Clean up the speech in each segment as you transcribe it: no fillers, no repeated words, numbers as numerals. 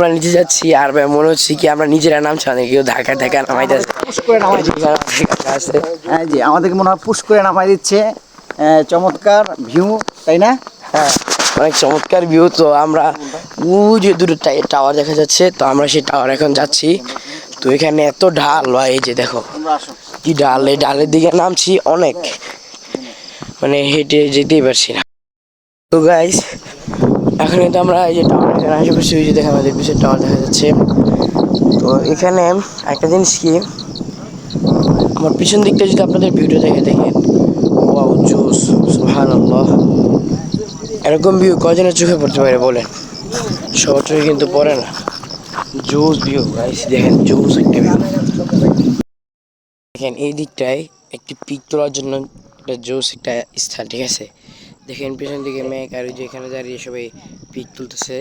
আমরা নিচে যাচ্ছি আর ভাই মনে হচ্ছে কি আমরা নিজেরা নামছি, অনেক কেউ ধাক্কা ধাক্কা নামাই দিচ্ছে। জি আমাদেরকে মনে হয় পুশ করে নামাই দিচ্ছে। চমৎকার ভিউ, তাই না? হ্যাঁ, অনেক চমৎকার ভিউ। তো আমরা যে দুটো টাওয়ার দেখা যাচ্ছে, তো আমরা সেই টাওয়ার এখন যাচ্ছি। তো এখানে এত ঢাল ভাই, এই যে দেখো কি ঢাল, এই ঢালের দিকে নামছি অনেক, মানে হেঁটে যেতেই পারছি না। তো গাইস এখন কিন্তু আমরা এই যে টাওয়ার এখানে আশেপাশে ওই যে দেখে আমাদের পিছের টাওয়ার দেখা যাচ্ছে। তো এখানে একটা জিনিস কি, আমার পিছন দিকটা যদি আপনাদের ভিউটা দেখে দেখেন, ওয়াও জোস, সুবহানাল্লাহ। এরকম ভিউ কজনের চোখে পড়তে পারে বলেন? সবার চোখে কিন্তু পড়ে না। জোস ভিউ গাইস, দেখেন জোস একটা ভিউ। দেখেন এই দিকটায় একটি পিক তোলার জন্য একটা জোস একটা স্থান, ঠিক আছে? দেখেন পিছন দিকে মেঘ আর ওই যে এখানে দাঁড়িয়ে সবাই পিক তুলতেছে।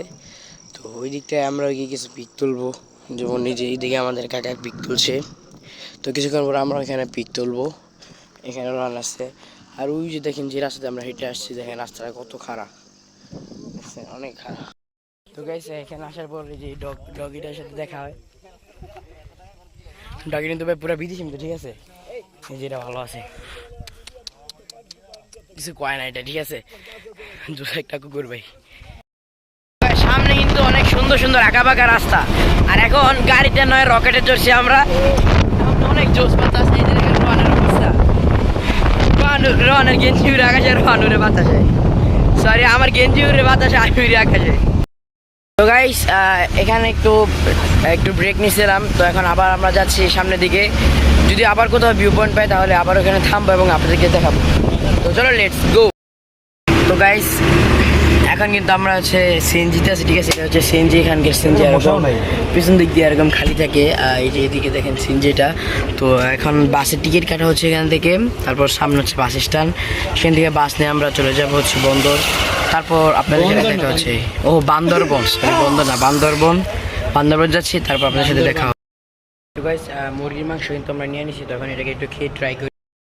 তো ওই দিকটায় আমরা গিয়ে কিছু পিক তুলবো, যেমন নিজে এইদিকে আমাদের কাকা পিক তুলছে। তো কিছুক্ষণ পরে আমরা এখানে পিক তুলবো। এখানে রান আসছে, আর ওই যে দেখেন যে রাস্তাতে আমরা হেঁটে আসছি, দেখেন রাস্তাটা কত খারাপ, অনেক খারাপ। তো গাইস এখানে আসার পর যে ডগিটার সাথে দেখা হয়, ডগি কিন্তু ভাই পুরো বিদেশি মতো, ঠিক আছে? যেটা ভালো আছে, কিছু কয় না এটা, ঠিক আছে? একটা কুকুর ভাই। সামনে কিন্তু অনেক সুন্দর সুন্দর আঁকা বাঁকা রাস্তা, আর এখন গাড়িতে নয় রকেটে চড়ছি আমরা। অনেক জোশ বাতাস, রনের অবস্থা, রনের গেঞ্জি উড়ে আকাশে, রন উড়ে বাতাসে, সরি আমার গেঞ্জি উড়ে বাতাসে, আমি উড়ে আকাশে। তো গাইস এখানে একটু ব্রেক নিয়েছিলাম, তো এখন আবার আমরা যাচ্ছি সামনের দিকে। যদি আবার কোথাও ভিউ পয়েন্ট পাই তাহলে আবার ওখানে থামবো এবং আপনাদেরকে দেখাবো। তো চলো লেটস গো। তো গাইস এখন কিন্তু আমরা হচ্ছে সিএনজিতে আছি, ঠিক আছে? এটা হচ্ছে সিএনজি, এখানকার সিএনজি এরকম পিছন দিক দিয়ে এরকম খালি থাকে। এই যে এদিকে দেখেন সিএনজিটা। তো এখন বাসের টিকিট কাটা হচ্ছে এখান থেকে, তারপর সামনে হচ্ছে বাস স্ট্যান্ড, সেখান থেকে বাস নিয়ে আমরা চলে যাবো হচ্ছে বন্দর। তারপর আপনাদের সাথে দেখা হচ্ছে বান্দরবন, বন্দর না, বান্দরবন যাচ্ছি, তারপর আপনাদের সাথে দেখা হবে। তো গাইস মুরগির মাংস কিন্তু আমরা নিয়ে নিছি, তখন এটাকে একটু খেয়ে ট্রাই করি।